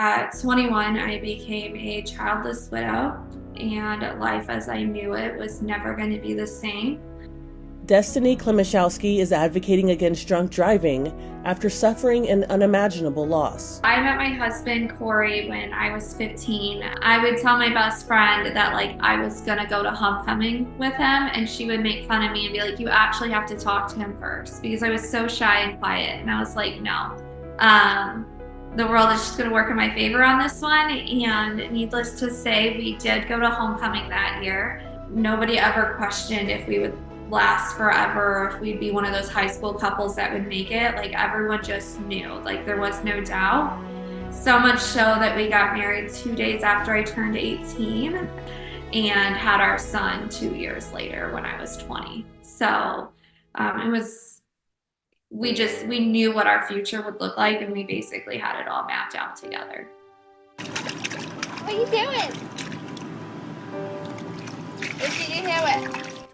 At 21, I became a childless widow, and life as I knew it was never going to be the same. Destiny Klimaszewski is advocating against drunk driving after suffering an unimaginable loss. I met my husband, Corey, when I was 15. I would tell my best friend that I was gonna go to homecoming with him, and she would make fun of me and be like, you actually have to talk to him first, because I was so shy and quiet. And I was like, no. The world is just going to work in my favor on this one. And needless to say, we did go to homecoming that year. Nobody ever questioned if we would last forever or if we'd be one of those high school couples that would make it. Everyone just knew, there was no doubt. So much so that we got married 2 days after I turned 18 and had our son 2 years later when I was 20. So it was we knew what our future would look like, and we basically had it all mapped out together. What are you doing? Did you hear it?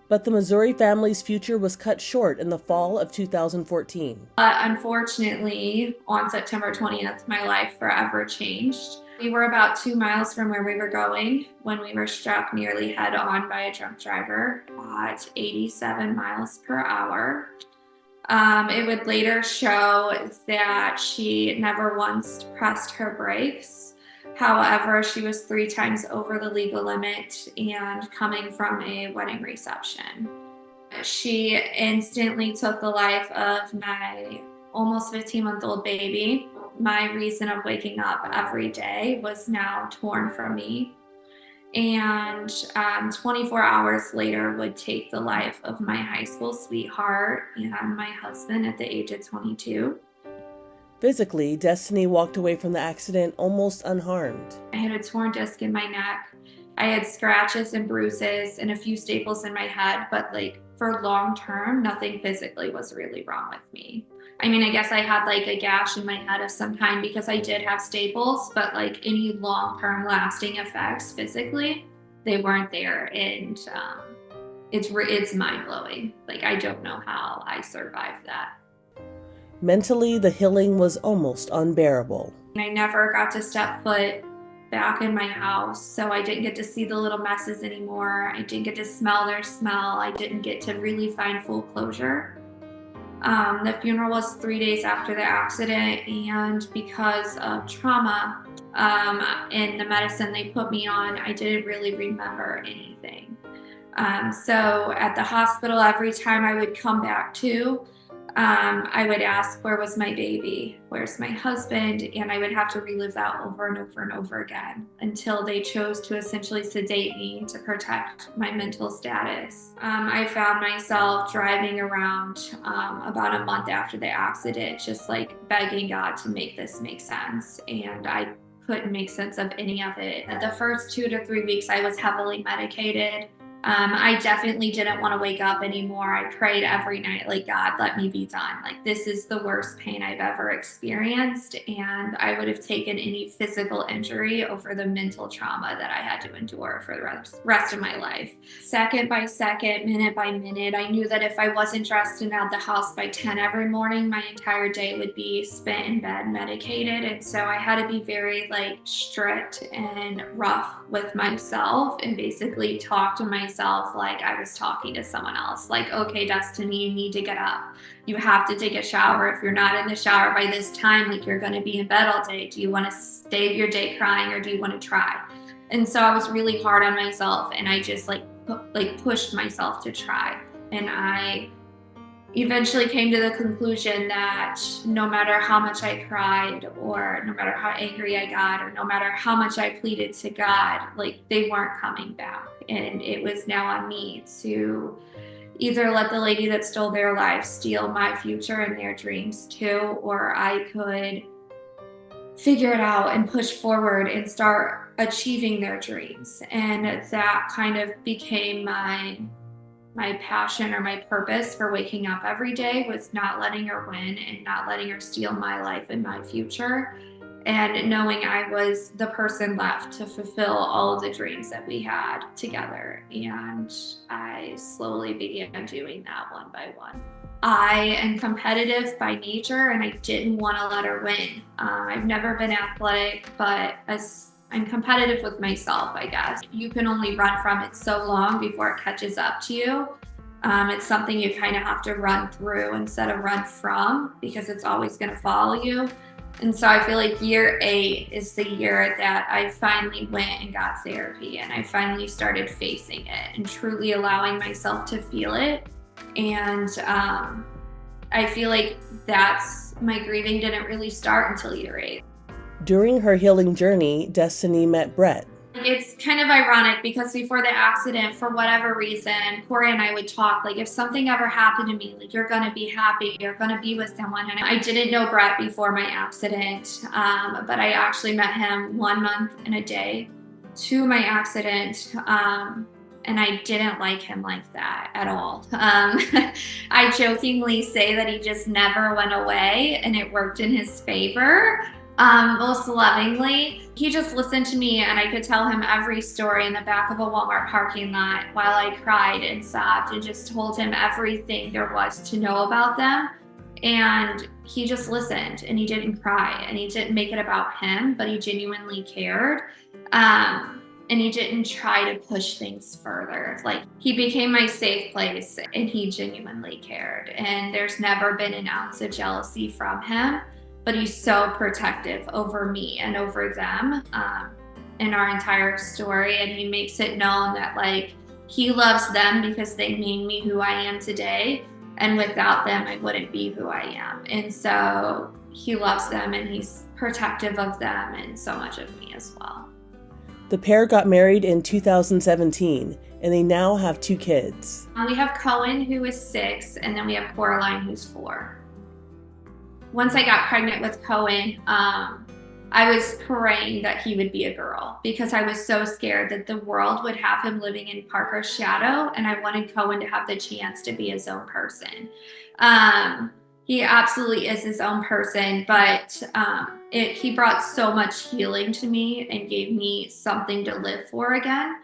But the Missouri family's future was cut short in the fall of 2014. Unfortunately, on September 20th, my life forever changed. We were about 2 miles from where we were going when we were struck nearly head on by a drunk driver at 87 miles per hour. It would later show that she never once pressed her brakes. However, she was 3 times over the legal limit and coming from a wedding reception. She instantly took the life of my almost 15-month-old baby. My reason of waking up every day was now torn from me. And 24 hours later would take the life of my high school sweetheart and my husband at the age of 22. Physically, Destiny walked away from the accident almost unharmed. I had a torn disc in my neck. I had scratches and bruises and a few staples in my head, but for long term, nothing physically was really wrong with me. I mean, I guess I had a gash in my head of some kind because I did have staples, but any long-term lasting effects physically, they weren't there. And it's mind-blowing. I don't know how I survived that. Mentally, the healing was almost unbearable. I never got to step foot back in my house, so I didn't get to see the little messes anymore. I didn't get to smell their smell. I didn't get to really find full closure. The funeral was 3 days after the accident, and because of trauma and the medicine they put me on, I didn't really remember anything. So at the hospital, every time I would come back to, I would ask, where was my baby? Where's my husband? And I would have to relive that over and over and over again until they chose to essentially sedate me to protect my mental status. I found myself driving around about a month after the accident, just begging God to make this make sense. And I couldn't make sense of any of it. The first 2 to 3 weeks, I was heavily medicated. I definitely didn't want to wake up anymore. I prayed every night, God, let me be done. This is the worst pain I've ever experienced. And I would have taken any physical injury over the mental trauma that I had to endure for the rest of my life. Second by second, minute by minute, I knew that if I wasn't dressed and out the house by 10 every morning, my entire day would be spent in bed medicated. And so I had to be very strict and rough with myself and basically talk to myself like I was talking to someone else. Okay, Destiny, you need to get up. You have to take a shower. If you're not in the shower by this time, you're going to be in bed all day. Do you want to stay your day crying, or do you want to try? And so I was really hard on myself, and I just pushed myself to try. And I eventually came to the conclusion that no matter how much I cried, or no matter how angry I got, or no matter how much I pleaded to God, they weren't coming back. And it was now on me to either let the lady that stole their life steal my future and their dreams too, or I could figure it out and push forward and start achieving their dreams. And that kind of became my passion, or my purpose for waking up every day, was not letting her win and not letting her steal my life and my future, and knowing I was the person left to fulfill all of the dreams that we had together. And I slowly began doing that one by one. I am competitive by nature and I didn't want to let her win. I've never been athletic, but as I'm competitive with myself, I guess. You can only run from it so long before it catches up to you. It's something you kind of have to run through instead of run from because it's always going to follow you. And so I feel like year 8 is the year that I finally went and got therapy and I finally started facing it and truly allowing myself to feel it. And I feel like my grieving didn't really start until year 8. During her healing journey, Destiny met Brett. It's kind of ironic because before the accident, for whatever reason, Corey and I would talk, like, if something ever happened to me, like, you're going to be happy, you're going to be with someone. And I didn't know Brett before my accident, but I actually met him 1 month and a day to my accident. And I didn't like him like that at all. I jokingly say that he just never went away and it worked in his favor. Most lovingly. He just listened to me and I could tell him every story in the back of a Walmart parking lot while I cried and sobbed and just told him everything there was to know about them. And he just listened and he didn't cry and he didn't make it about him, but he genuinely cared. And he didn't try to push things further. Like, he became my safe place and he genuinely cared. And there's never been an ounce of jealousy from him. But he's so protective over me and over them in our entire story. And he makes it known that, like, he loves them because they made me who I am today. And without them, I wouldn't be who I am. And so he loves them and he's protective of them and so much of me as well. The pair got married in 2017 and they now have 2 kids. We have Cohen, who is 6, and then we have Coraline, who's 4. Once I got pregnant with Cohen, I was praying that he would be a girl because I was so scared that the world would have him living in Parker's shadow, and I wanted Cohen to have the chance to be his own person. He absolutely is his own person, but he brought so much healing to me and gave me something to live for again.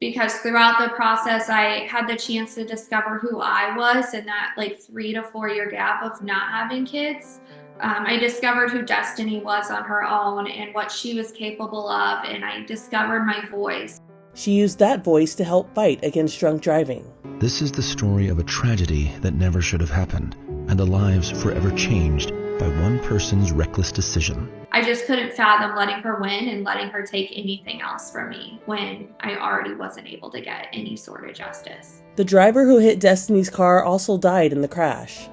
Because throughout the process, I had the chance to discover who I was in that, like, 3 to 4 year gap of not having kids. I discovered who Destiny was on her own and what she was capable of, and I discovered my voice. She used that voice to help fight against drunk driving. This is the story of a tragedy that never should have happened, and the lives forever changed by one person's reckless decision. I just couldn't fathom letting her win and letting her take anything else from me when I already wasn't able to get any sort of justice. The driver who hit Destiny's car also died in the crash.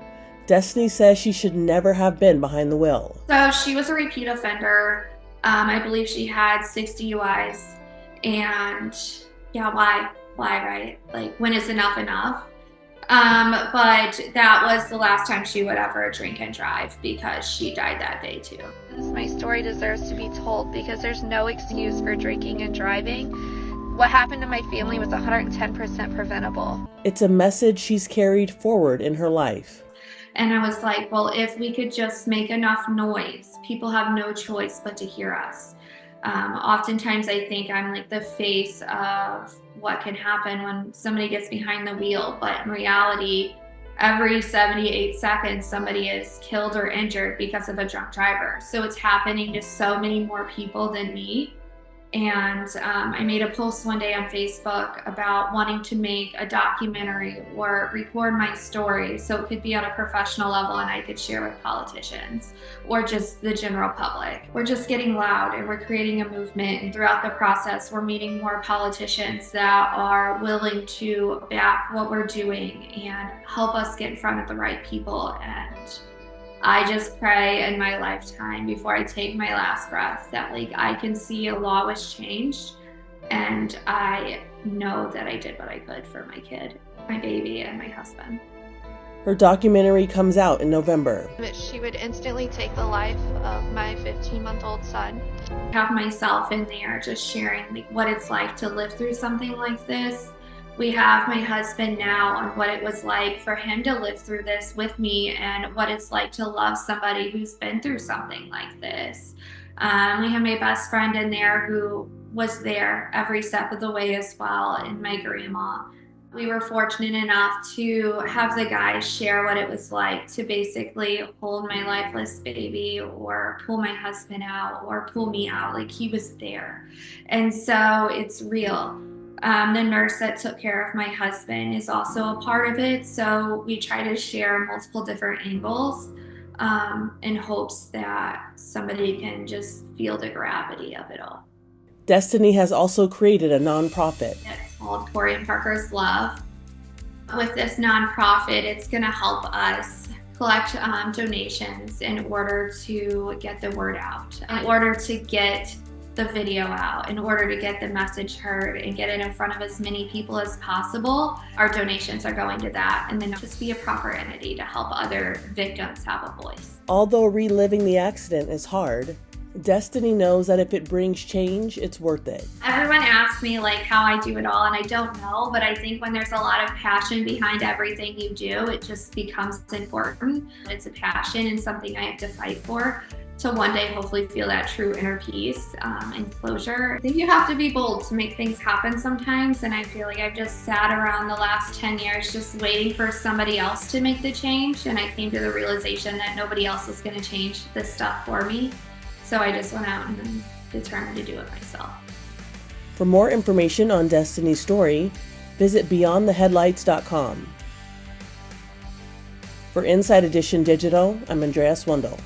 Destiny says she should never have been behind the wheel. So she was a repeat offender. I believe she had 6 DUIs. And yeah, why, right? Like, when is enough enough? But that was the last time she would ever drink and drive because she died that day too. My story deserves to be told because there's no excuse for drinking and driving. What happened to my family was 110% preventable. It's a message she's carried forward in her life. And I was like, well, if we could just make enough noise, people have no choice but to hear us. Oftentimes I think I'm like the face of what can happen when somebody gets behind the wheel, but in reality, every 78 seconds, somebody is killed or injured because of a drunk driver. So it's happening to so many more people than me. And I made a post one day on Facebook about wanting to make a documentary or record my story so it could be on a professional level and I could share with politicians or just the general public. We're just getting loud and we're creating a movement, and throughout the process we're meeting more politicians that are willing to back what we're doing and help us get in front of the right people. And I just pray in my lifetime before I take my last breath that, like, I can see a law was changed, and I know that I did what I could for my kid, my baby, and my husband. Her documentary comes out in November. That she would instantly take the life of my 15-month-old son. I have myself in there just sharing, like, what it's like to live through something like this. We have my husband now on what it was like for him to live through this with me and what it's like to love somebody who's been through something like this. We have my best friend in there who was there every step of the way as well, and my grandma. We were fortunate enough to have the guys share what it was like to basically hold my lifeless baby or pull my husband out or pull me out. Like, he was there. And so it's real. The nurse that took care of my husband is also a part of it. So we try to share multiple different angles in hopes that somebody can just feel the gravity of it all. Destiny has also created a nonprofit. It's called Tori and Parker's Love. With this nonprofit, it's going to help us collect donations in order to get the word out, in order to get the video out, in order to get the message heard and get it in front of as many people as possible. Our donations are going to that, and then just be a proper entity to help other victims have a voice. Although reliving the accident is hard, Destiny knows that if it brings change, it's worth it. Everyone asks me like how I do it all, and I don't know, but I think when there's a lot of passion behind everything you do, it just becomes important. It's a passion and something I have to fight for to one day hopefully feel that true inner peace and closure. I think you have to be bold to make things happen sometimes, and I feel like I've just sat around the last 10 years just waiting for somebody else to make the change, and I came to the realization that nobody else was going to change this stuff for me. So I just went out and determined to do it myself. For more information on Destiny's story, visit beyondtheheadlights.com. For Inside Edition Digital, I'm Andrea Swindall.